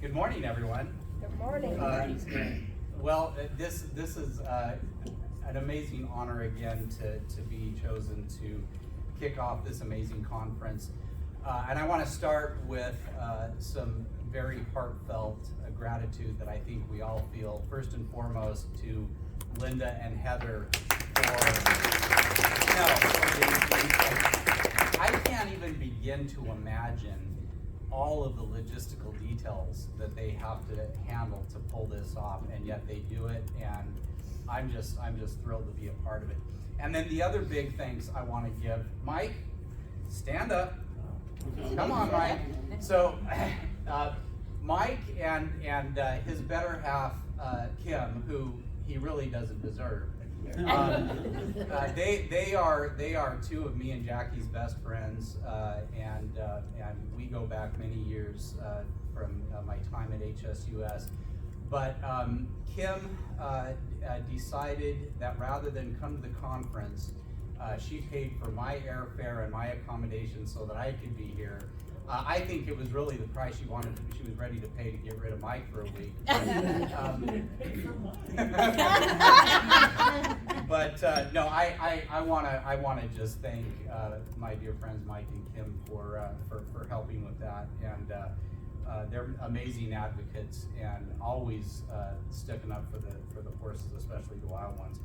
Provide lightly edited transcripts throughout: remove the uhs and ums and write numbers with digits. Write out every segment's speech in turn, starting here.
Good morning, everyone. Good morning. This is an amazing honor again to be chosen to kick off this amazing conference. And I want to start with some very heartfelt gratitude that I think we all feel, first and foremost, to Linda and Heather I can't even begin to imagine all of the logistical details that they have to handle to pull this off, and yet they do it, and I'm just thrilled to be a part of it. And then the other big thanks I want to give, Mike, stand up. Come on, Mike. So Mike and his better half, Kim, who he really doesn't deserve. They are two of me and Jackie's best friends, and we go back many years from my time at HSUS. But Kim decided that rather than come to the conference, she paid for my airfare and my accommodation so that I could be here. I think it was really the price she was ready to pay to get rid of Mike for a week. But no, I want to just thank my dear friends Mike and Kim for helping with that, and they're amazing advocates and always sticking up for the horses, especially the wild ones.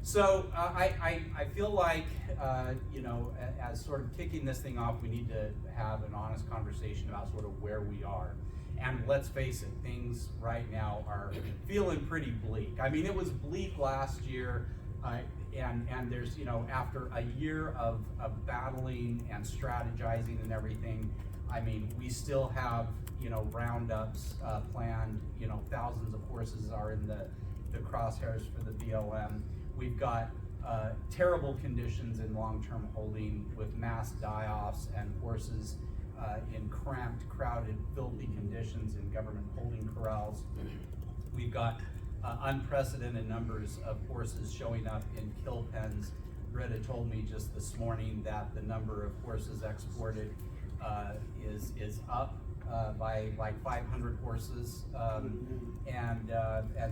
So I feel like, as sort of kicking this thing off, we need to have an honest conversation about sort of where we are. And let's face it, things right now are feeling pretty bleak. I mean, it was bleak last year, and there's, after a year of battling and strategizing and everything, I mean, we still have, roundups planned, thousands of horses are in the crosshairs for the BLM. We've got terrible conditions in long-term holding with mass die-offs and horses in cramped, crowded, filthy conditions in government holding corrals. We've got unprecedented numbers of horses showing up in kill pens. Britta told me just this morning that the number of horses exported is up by like 500 horses, and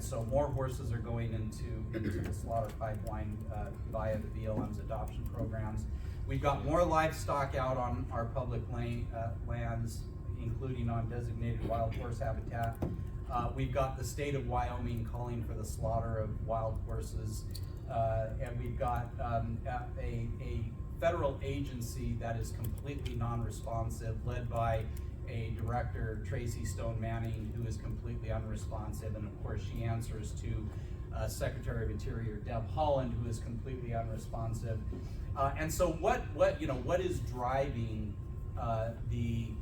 so more horses are going into the slaughter pipeline via the BLM's adoption programs. We've got more livestock out on our public lands, including on designated wild horse habitat. We've got the state of Wyoming calling for the slaughter of wild horses, and we've got a federal agency that is completely non-responsive, led by a director, Tracy Stone Manning, who is completely unresponsive, and of course she answers to Secretary of Interior Deb Haaland, who is completely unresponsive. And so what is driving the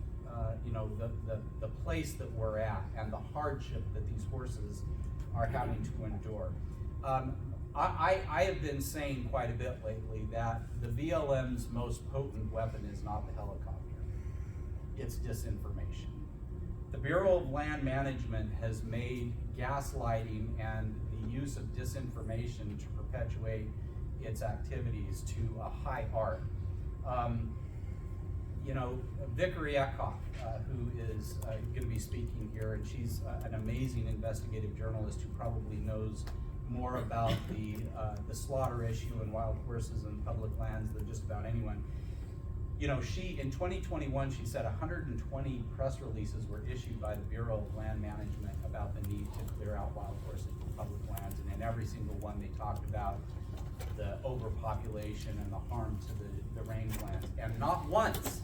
place that we're at and the hardship that these horses are having to endure? I have been saying quite a bit lately that the BLM's most potent weapon is not the helicopter, it's disinformation. The Bureau of Land Management has made gaslighting and the use of disinformation to perpetuate its activities to a high art. Vickery Eckhoff, who is going to be speaking here, and she's an amazing investigative journalist who probably knows more about the slaughter issue and wild horses in public lands than just about anyone. She, in 2021, she said 120 press releases were issued by the Bureau of Land Management about the need to clear out wild horses from public lands, and in every single one they talked about the overpopulation and the harm to the rangelands. And not once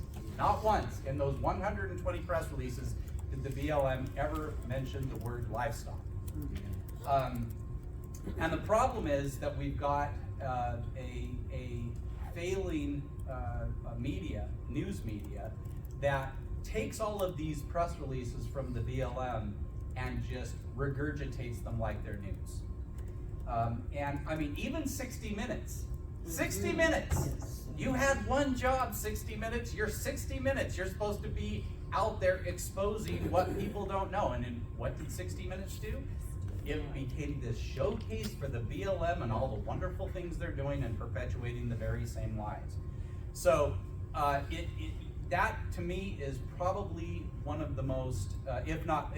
in those 120 press releases did the BLM ever mention the word livestock. And the problem is that we've got a failing news media that takes all of these press releases from the BLM and just regurgitates them like they're news. And I mean, even 60 Minutes, you had one job, 60 Minutes, you're 60 Minutes, you're supposed to be out there exposing what people don't know. And what did 60 Minutes do? It became this showcase for the BLM and all the wonderful things they're doing and perpetuating the very same lies. So that to me is probably one of the most, if not,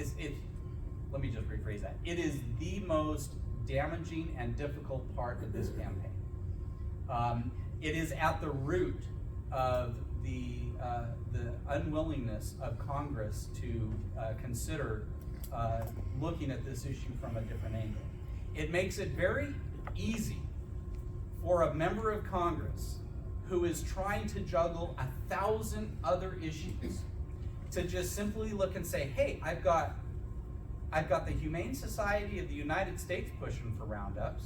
let me just rephrase that. It is the most damaging and difficult part of this campaign. It is at the root of the unwillingness of Congress to consider looking at this issue from a different angle. It makes it very easy for a member of Congress who is trying to juggle 1,000 other issues to just simply look and say, hey, I've got the Humane Society of the United States pushing for roundups,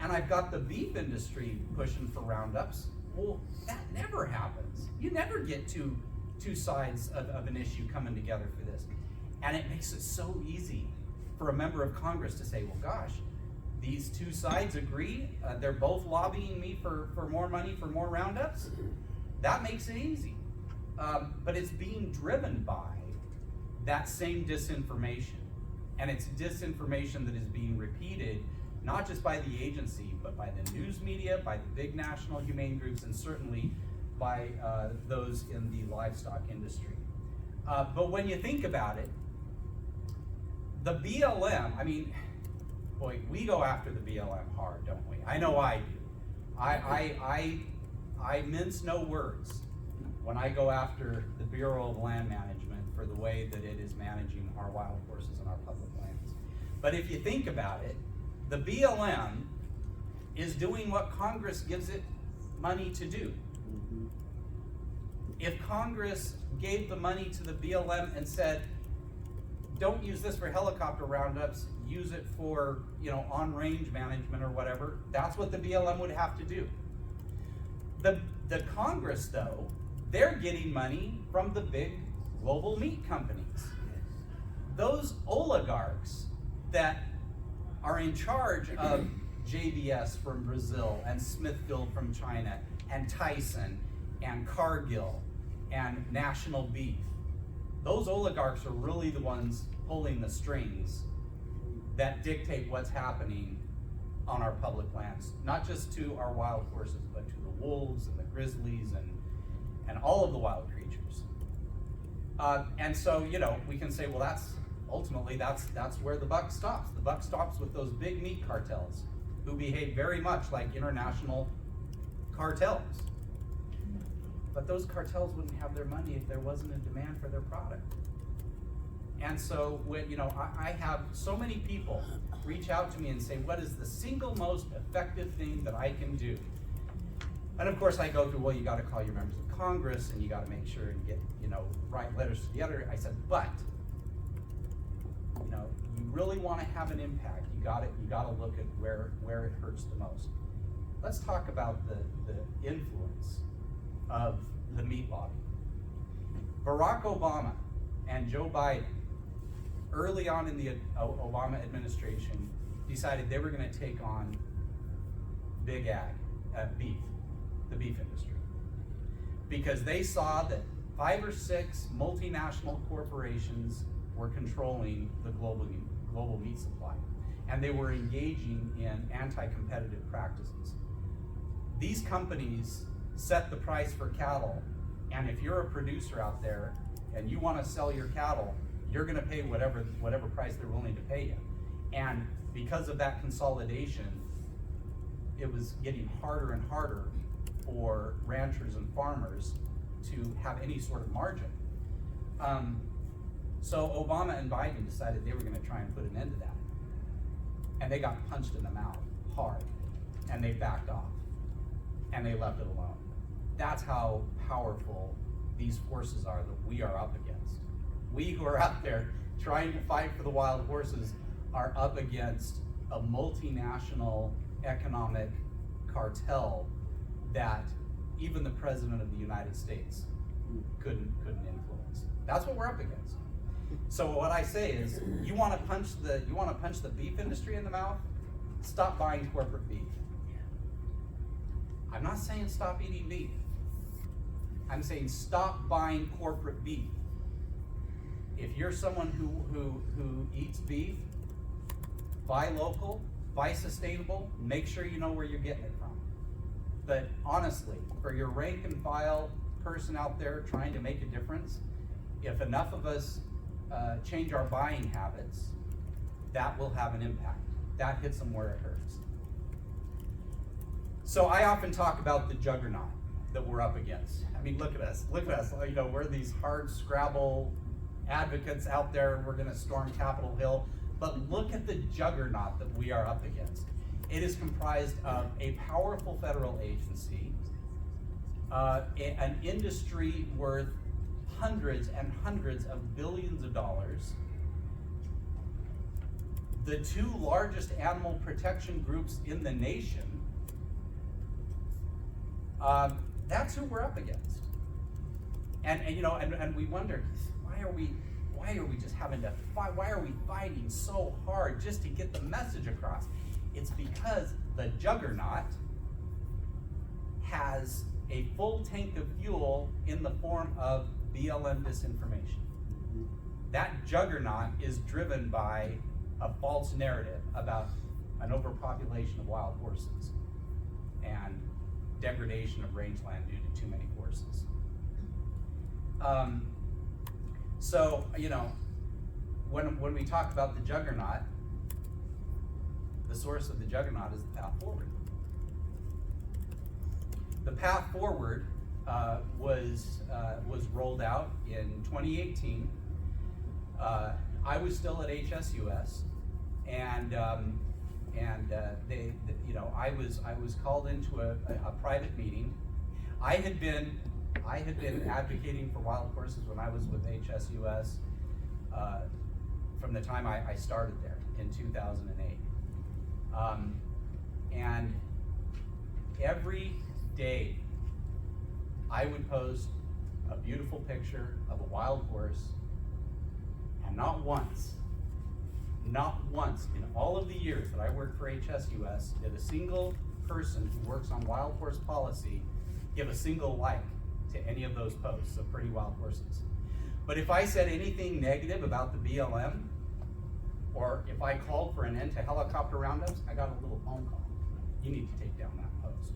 and I've got the beef industry pushing for roundups. Well, that never happens. You never get two sides of an issue coming together for this. And it makes it so easy for a member of Congress to say, well, gosh, these two sides agree. They're both lobbying me for more money, for more roundups. That makes it easy. But it's being driven by that same disinformation. And it's disinformation that is being repeated, not just by the agency, but by the news media, by the big national humane groups, and certainly by those in the livestock industry. But when you think about it, the BLM, I mean, boy, we go after the BLM hard, don't we? I know I do. I mince no words when I go after the Bureau of Land Management for the way that it is managing our wild horses and our public lands. But if you think about it, the BLM is doing what Congress gives it money to do. If Congress gave the money to the BLM and said, don't use this for helicopter roundups, use it for, on-range management or whatever, that's what the BLM would have to do. The Congress, though, they're getting money from the big global meat companies. Those oligarchs that are in charge of JBS from Brazil and Smithfield from China and Tyson and Cargill and National Beef, those oligarchs are really the ones pulling the strings that dictate what's happening on our public lands, not just to our wild horses, but to the wolves and the grizzlies and all of the wild creatures. And so, we can say, well, that's where the buck stops. The buck stops with those big meat cartels who behave very much like international cartels. But those cartels wouldn't have their money if there wasn't a demand for their product. And so, I have so many people reach out to me and say, what is the single most effective thing that I can do? And of course I go through, well, you got to call your members of Congress and you got to make sure and get, write letters to the editor. I said, but, you really want to have an impact. You got to look at where it hurts the most. Let's talk about the influence of the meat lobby. Barack Obama and Joe Biden, early on in the Obama administration, decided they were going to take on big ag, beef, the beef industry, because they saw that 5 or 6 multinational corporations were controlling the global meat supply, and they were engaging in anti-competitive practices. These companies set the price for cattle, and if you're a producer out there and you want to sell your cattle, you're going to pay whatever price they're willing to pay you. And because of that consolidation, it was getting harder and harder for ranchers and farmers to have any sort of margin. So Obama and Biden decided they were going to try and put an end to that. And they got punched in the mouth hard, and they backed off, and they left it alone. That's how powerful these forces are that we are up against. We who are out there trying to fight for the wild horses are up against a multinational economic cartel that even the President of the United States couldn't influence. That's what we're up against. So what I say is, you want to punch the beef industry in the mouth? Stop buying corporate beef. I'm not saying stop eating beef. I'm saying stop buying corporate beef. If you're someone who eats beef, buy local, buy sustainable, make sure you know where you're getting it from. But honestly, for your rank and file person out there trying to make a difference, if enough of us change our buying habits, that will have an impact. That hits them where it hurts. So I often talk about the juggernaut that we're up against. I mean, look at us. You know, we're these hard scrabble advocates out there. We're going to storm Capitol Hill. But look at the juggernaut that we are up against. It is comprised of a powerful federal agency, an industry worth hundreds and hundreds of billions of dollars, the two largest animal protection groups in the nation. That's who we're up against. And you know, and we wonder, why are we just having to fight? Why are we fighting so hard just to get the message across? It's because the juggernaut has a full tank of fuel in the form of BLM disinformation. That juggernaut is driven by a false narrative about an overpopulation of wild horses and degradation of rangeland due to too many horses. So, you know, when we talk about the juggernaut, the source of the juggernaut is the path forward. The path forward was rolled out in 2018. I was still at HSUS, and you know, I was called into a private meeting. I had been advocating for wild horses when I was with HSUS from the time I started there in 2008. And every day I would post a beautiful picture of a wild horse, and not once in all of the years that I worked for HSUS did a single person who works on wild horse policy give a single like to any of those posts of pretty wild horses. But if I said anything negative about the BLM, or if I called for an end to helicopter roundups, I got a little phone call. You need to take down that post.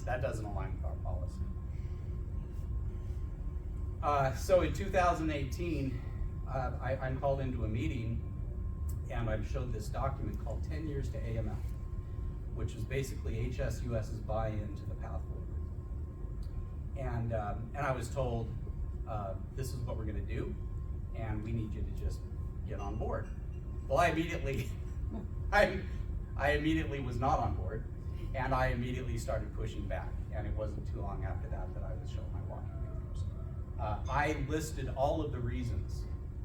That doesn't align with our policy. So in 2018, I'm called into a meeting, and I'm showed this document called 10 Years to AML, which is basically HSUS's buy-in to the path forward. And I was told, this is what we're gonna do, and we need you to just get on board. Well, I immediately was not on board, and I immediately started pushing back, and it wasn't too long after that I was shown my walking papers. I listed all of the reasons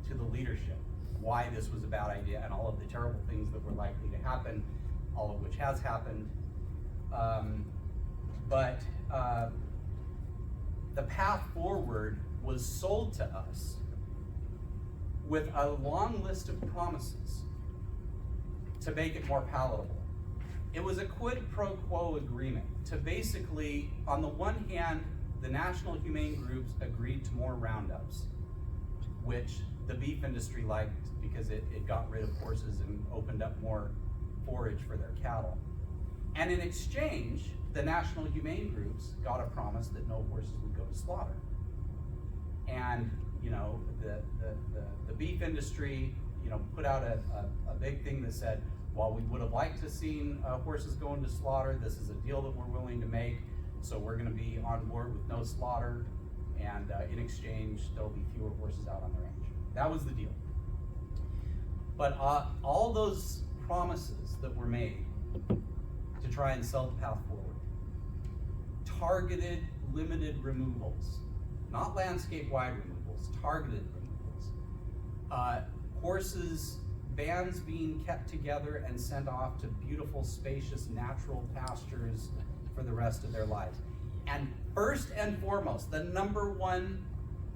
to the leadership why this was a bad idea and all of the terrible things that were likely to happen, all of which has happened. But the path forward was sold to us with a long list of promises to make it more palatable. It was a quid pro quo agreement to basically, on the one hand, the national humane groups agreed to more roundups, which the beef industry liked because it got rid of horses and opened up more forage for their cattle. And in exchange, the national humane groups got a promise that no horses would go to slaughter. And you know, the beef industry, you know, put out a big thing that said, while we would have liked to seen horses go into slaughter, this is a deal that we're willing to make, so we're going to be on board with no slaughter, and in exchange, there'll be fewer horses out on the range. That was the deal. But all those promises that were made to try and sell the path forward, targeted, limited removals, not landscape-wide removals, targeted removals, horses, bands being kept together and sent off to beautiful, spacious, natural pastures for the rest of their lives. And first and foremost, the number one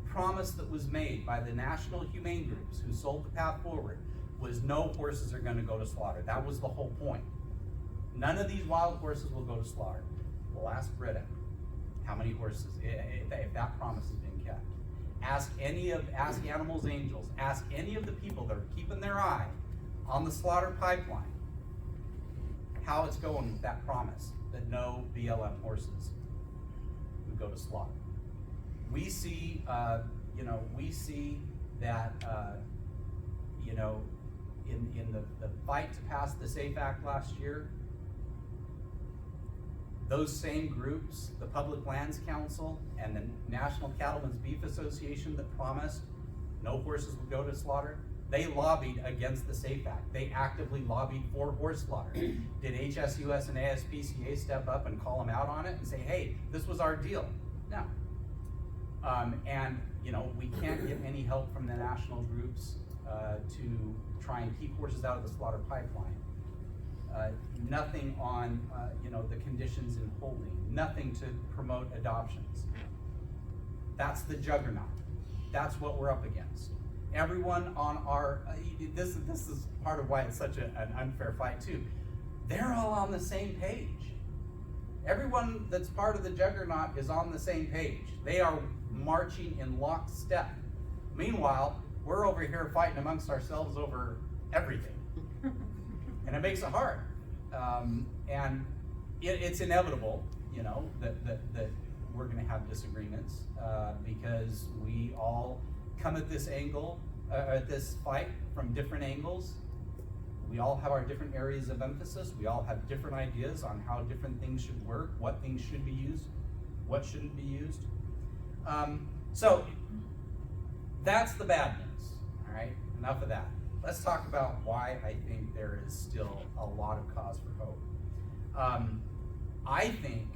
promise that was made by the national humane groups who sold the path forward was no horses are going to go to slaughter. That was the whole point. None of these wild horses will go to slaughter. Well, ask Britta how many horses, if that promise has been kept. Ask Animals Angels, ask any of the people that are keeping their eye on the slaughter pipeline how it's going with that promise that no BLM horses would go to slaughter. we see, we see that, in the fight to pass the SAFE Act last year, those same groups, the Public Lands Council and the National Cattlemen's Beef Association that promised no horses would go to slaughter, they lobbied against the SAFE Act. They actively lobbied for horse slaughter. Did HSUS and ASPCA step up and call them out on it and say, hey, this was our deal? No. And we can't get any help from the national groups to try and keep horses out of the slaughter pipeline. Nothing on the conditions in holding, nothing to promote adoptions. That's the juggernaut. That's what we're up against. Everyone on our, this is part of why it's such an unfair fight too. They're all on the same page. Everyone that's part of the juggernaut is on the same page. They are marching in lockstep. Meanwhile, we're over here fighting amongst ourselves over everything. And it makes it hard. And it's inevitable, that we're gonna have disagreements because we all come at this angle, at this fight from different angles. We all have our different areas of emphasis. We all have different ideas on how different things should work, what things should be used, what shouldn't be used. So that's the bad news, all right? Enough of that. Let's talk about why I think there is still a lot of cause for hope. I think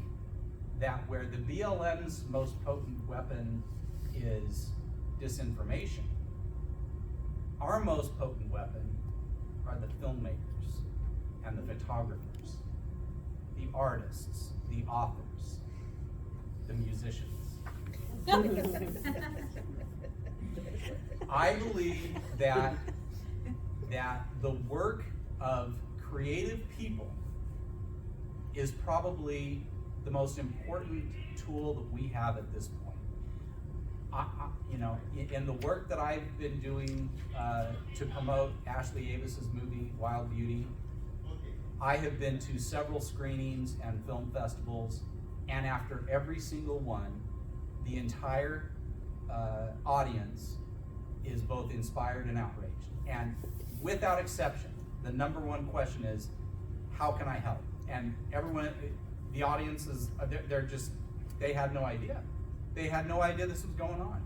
that where the BLM's most potent weapon is disinformation, our most potent weapon are the filmmakers and the photographers, the artists, the authors, the musicians. I believe that the work of creative people is probably the most important tool that we have at this point. In the work that I've been doing to promote Ashley Avis's movie Wild Beauty, I have been to several screenings and film festivals, and after every single one, the entire audience is both inspired and outraged. And without exception, the number one question is, how can I help? And everyone, the audience is, they had no idea. They had no idea this was going on.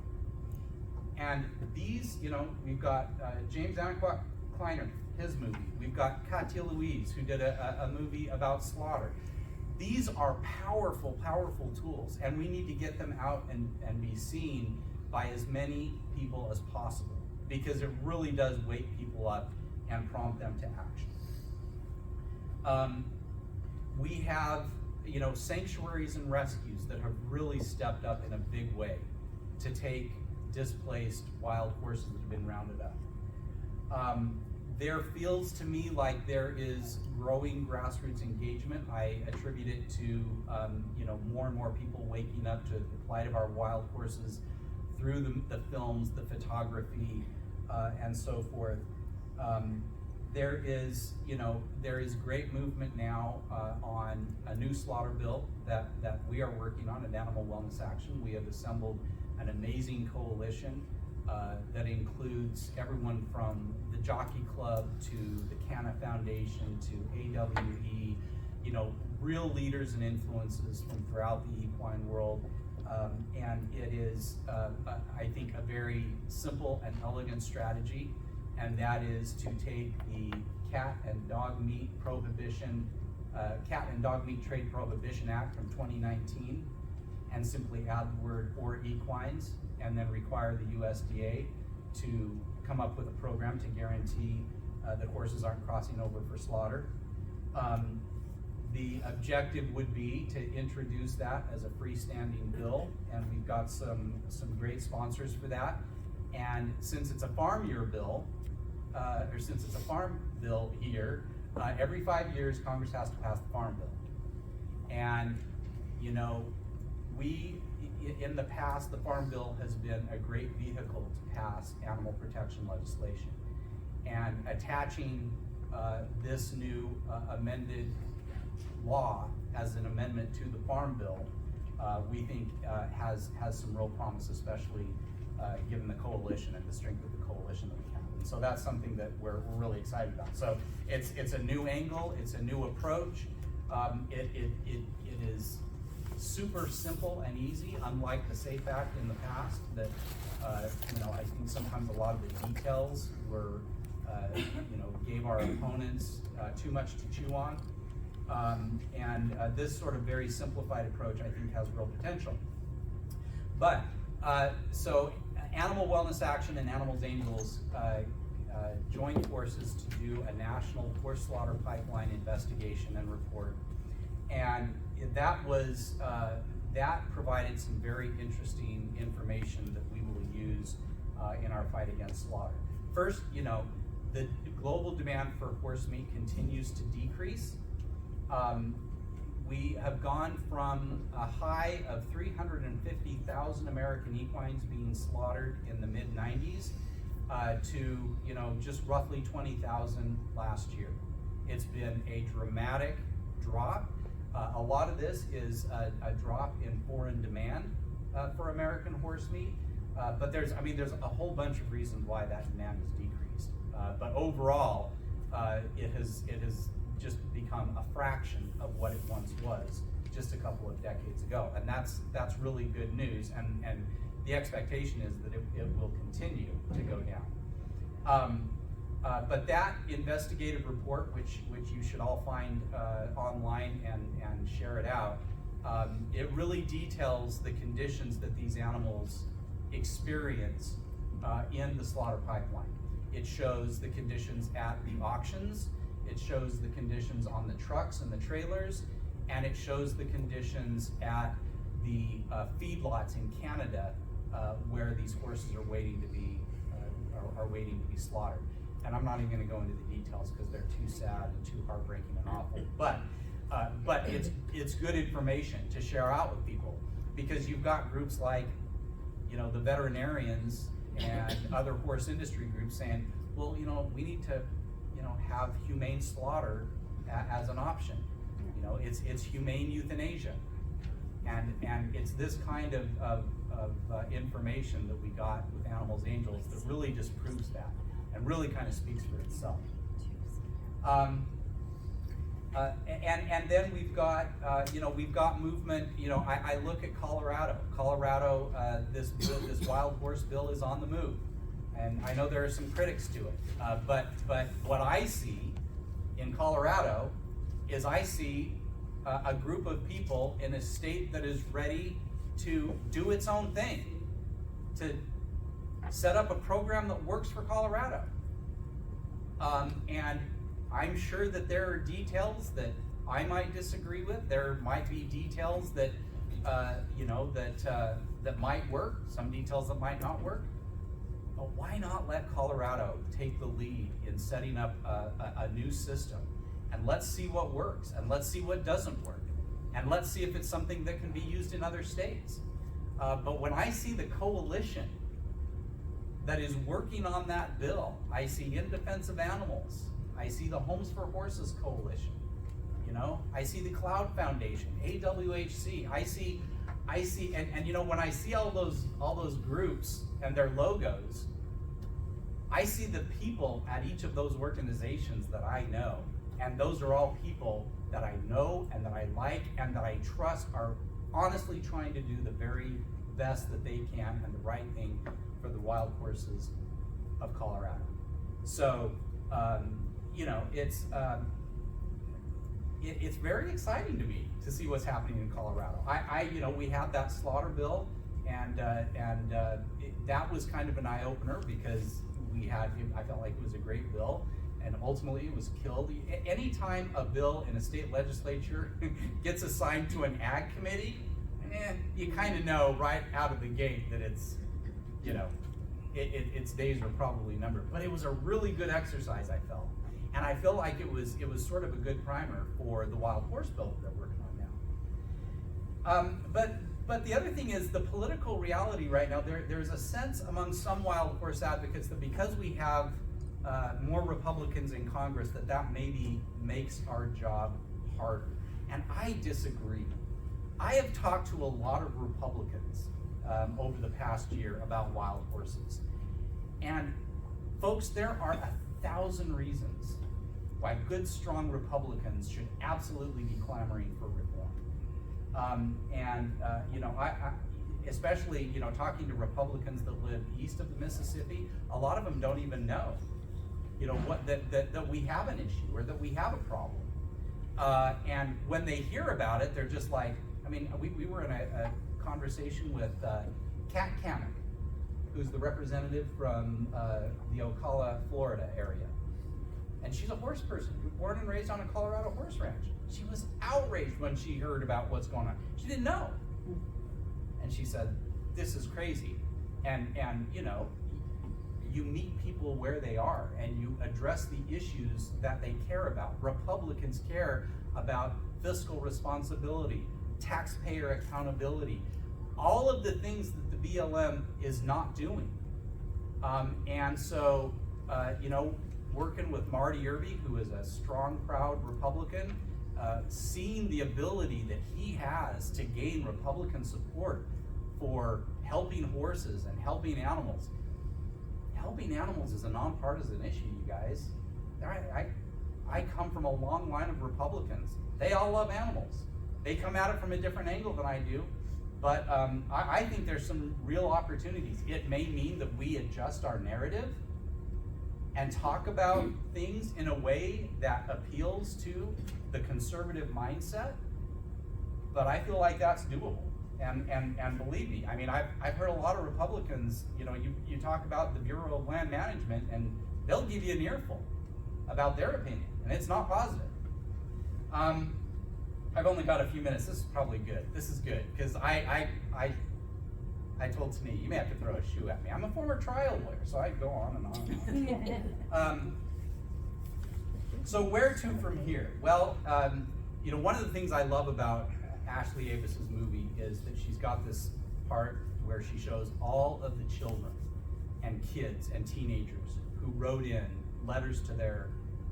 And these, we've got James Anaquan Kleiner, his movie. We've got Katia Louise, who did a movie about slaughter. These are powerful, powerful tools, and we need to get them out and be seen by as many people as possible, because it really does wake people up and prompt them to action. We have, sanctuaries and rescues that have really stepped up in a big way to take displaced wild horses that have been rounded up. There feels to me like there is growing grassroots engagement. I attribute it to more and more people waking up to the plight of our wild horses through the films, the photography, and so forth. There is great movement now on a new slaughter bill that we are working on, an animal wellness action. We have assembled an amazing coalition that includes everyone from the Jockey Club to the Canna Foundation to AWE, real leaders and influences from throughout the equine world. And it is, I think, a very simple and elegant strategy, and that is to take the cat and dog meat trade prohibition act from 2019 and simply add the word "or equines," and then require the USDA to come up with a program to guarantee that horses aren't crossing over for slaughter. The objective would be to introduce that as a freestanding bill, and we've got some great sponsors for that. And since it's a farm year bill, or since it's a farm bill year, every 5 years Congress has to pass the farm bill. And in the past, the farm bill has been a great vehicle to pass animal protection legislation. And attaching this new amended law as an amendment to the farm bill we think has some real promise, especially given the coalition and the strength of the coalition that we have. And so that's something that we're really excited about. So it's a new angle, it's a new approach. It is super simple and easy, unlike the SAFE Act in the past that, I think sometimes a lot of the details were, gave our opponents too much to chew on. This sort of very simplified approach, I think, has real potential. But, so Animal Wellness Action and Animals Angels joined forces to do a national horse slaughter pipeline investigation and report. And that was, that provided some very interesting information that we will use in our fight against slaughter. First, the global demand for horse meat continues to decrease. We have gone from a high of 350,000 American equines being slaughtered in the mid-90s to just roughly 20,000 last year. It's been a dramatic drop. A lot of this is a drop in foreign demand for American horse meat, but there's a whole bunch of reasons why that demand has decreased. But overall, it has just become a fraction of what it once was just a couple of decades ago, and that's really good news. And the expectation is that it will continue to go down. But that investigative report, which you should all find online and share it out, it really details the conditions that these animals experience in the slaughter pipeline. It shows the conditions at the auctions, it shows the conditions on the trucks and the trailers, and it shows the conditions at the feedlots in Canada where these horses are waiting to be slaughtered. And I'm not even going to go into the details because they're too sad and too heartbreaking and awful. But it's good information to share out with people, because you've got groups like, the veterinarians and other horse industry groups saying, well, we need to, have humane slaughter as an option. It's humane euthanasia, and it's this kind of information that we got with Animals Angels that really just proves that, and really kind of speaks for itself. And then we've got movement. I look at Colorado. This wild horse bill is on the move, and I know there are some critics to it. But what I see in Colorado is I see a group of people in a state that is ready to do its own thing, to set up a program that works for Colorado. And I'm sure that there are details that I might disagree with. There might be details that that might work, some details that might not work. But why not let Colorado take the lead in setting up a new system, and let's see what works, and let's see what doesn't work, and let's see if it's something that can be used in other states. But when I see the coalition that is working on that bill, I see In Defense of Animals, I see the Homes for Horses Coalition, I see the Cloud Foundation, AWHC, I see, and when I see all those groups and their logos, I see the people at each of those organizations that I know, and those are all people that I know and that I like and that I trust are honestly trying to do the very best that they can and the right thing for the wild horses of Colorado. So, it's very exciting to me to see what's happening in Colorado. We had that slaughter bill, and that was kind of an eye opener, because I felt like it was a great bill, and ultimately it was killed. Anytime a bill in a state legislature gets assigned to an ag committee, you kind of know right out of the gate that it's, its days are probably numbered. But it was a really good exercise, I felt. And I feel like it was sort of a good primer for the wild horse bill that they're working on now. But the other thing is the political reality right now. There's a sense among some wild horse advocates that because we have more Republicans in Congress, that maybe makes our job harder. And I disagree. I have talked to a lot of Republicans over the past year about wild horses. And folks, there are 1,000 reasons why good, strong Republicans should absolutely be clamoring for reform. I especially, talking to Republicans that live east of the Mississippi, a lot of them don't even know, that we have an issue or that we have a problem. And when they hear about it, they're just like, we were in a conversation with Kat Kamek, who's the representative from the Ocala, Florida area. And she's a horse person, born and raised on a Colorado horse ranch. She was outraged when she heard about what's going on. She didn't know. And she said, this is crazy. And you meet people where they are and you address the issues that they care about. Republicans care about fiscal responsibility, taxpayer accountability, all of the things that the BLM is not doing. Working with Marty Irby, who is a strong, proud Republican, seeing the ability that he has to gain Republican support for helping horses and helping animals. Helping animals is a nonpartisan issue, you guys. I come from a long line of Republicans. They all love animals. They come at it from a different angle than I do, but I think there's some real opportunities. It may mean that we adjust our narrative and talk about things in a way that appeals to the conservative mindset, but I feel like that's doable. And believe me, I've heard a lot of Republicans, you talk about the Bureau of Land Management and they'll give you an earful about their opinion, and it's not positive. I've only got a few minutes. This is probably good. This is good, because I told Tani, you may have to throw a shoe at me. I'm a former trial lawyer, so I go on and on and on. So where to from here? Well, one of the things I love about Ashley Avis's movie is that she's got this part where she shows all of the children and kids and teenagers who wrote in letters to their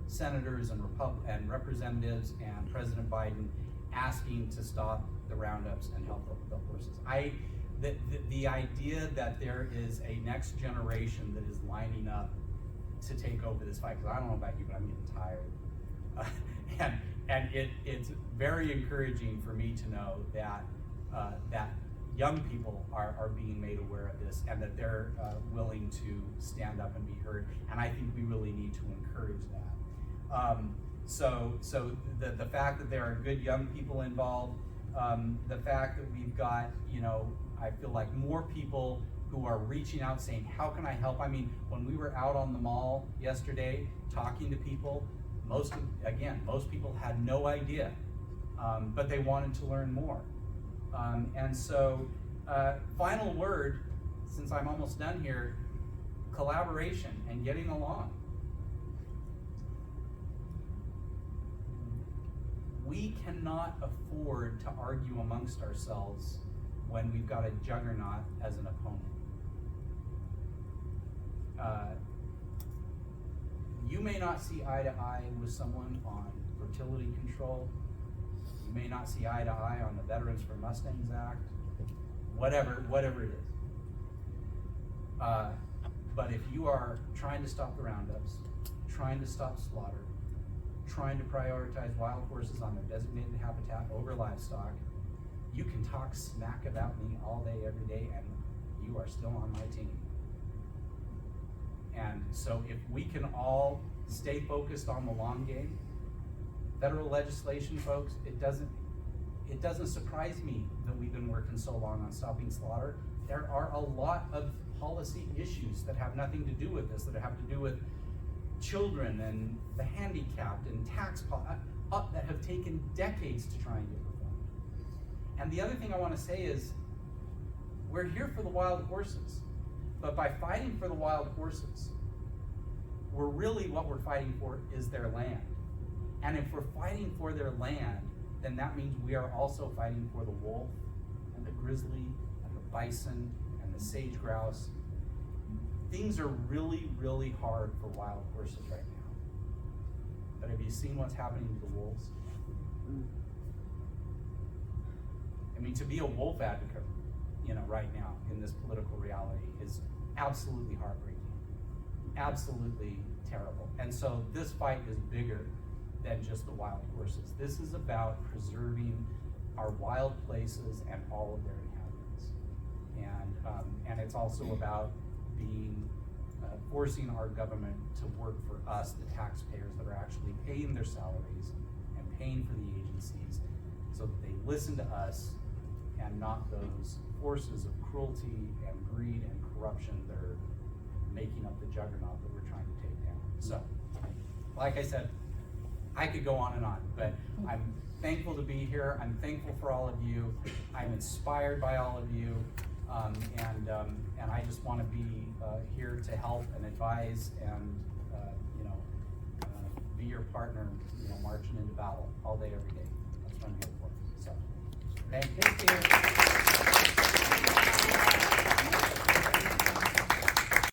senators and representatives and President Biden asking to stop the roundups and help the horses. The idea that there is a next generation that is lining up to take over this fight, because I don't know about you, but I'm getting tired. It's very encouraging for me to know that that young people are being made aware of this and that they're willing to stand up and be heard. And I think we really need to encourage that. So the fact that there are good young people involved, the fact that we've got, I feel like more people who are reaching out saying, how can I help? When we were out on the mall yesterday talking to people, most people had no idea, but they wanted to learn more. Final word, since I'm almost done here, collaboration and getting along. We cannot afford to argue amongst ourselves when we've got a juggernaut as an opponent. You may not see eye to eye with someone on fertility control. You may not see eye to eye on the Veterans for Mustangs Act, whatever it is. But if you are trying to stop the roundups, trying to stop slaughter, trying to prioritize wild horses on their designated habitat over livestock, you can talk smack about me all day, every day, and you are still on my team. And so if we can all stay focused on the long game, federal legislation, folks, it doesn't surprise me that we've been working so long on stopping slaughter. There are a lot of policy issues that have nothing to do with this, that have to do with children and the handicapped and tax that have taken decades to try and get reformed. And the other thing I want to say is, we're here for the wild horses, but by fighting for the wild horses, what we're fighting for is their land. And if we're fighting for their land, then that means we are also fighting for the wolf and the grizzly and the bison and the sage grouse. Things are really, really hard for wild horses right now. But have you seen what's happening to the wolves? I mean, to be a wolf advocate, you know, right now in this political reality is absolutely heartbreaking, absolutely terrible. And so this fight is bigger than just the wild horses. This is about preserving our wild places and all of their inhabitants. And it's also about being, forcing our government to work for us, the taxpayers that are actually paying their salaries and paying for the agencies, so that they listen to us and not those forces of cruelty and greed and corruption that are making up the juggernaut that we're trying to take down. So, like I said, I could go on and on, but I'm thankful to be here. I'm thankful for all of you. I'm inspired by all of you, and I just want to be here to help and advise and be your partner, marching into battle all day, every day. That's what I'm here for. So, thank you.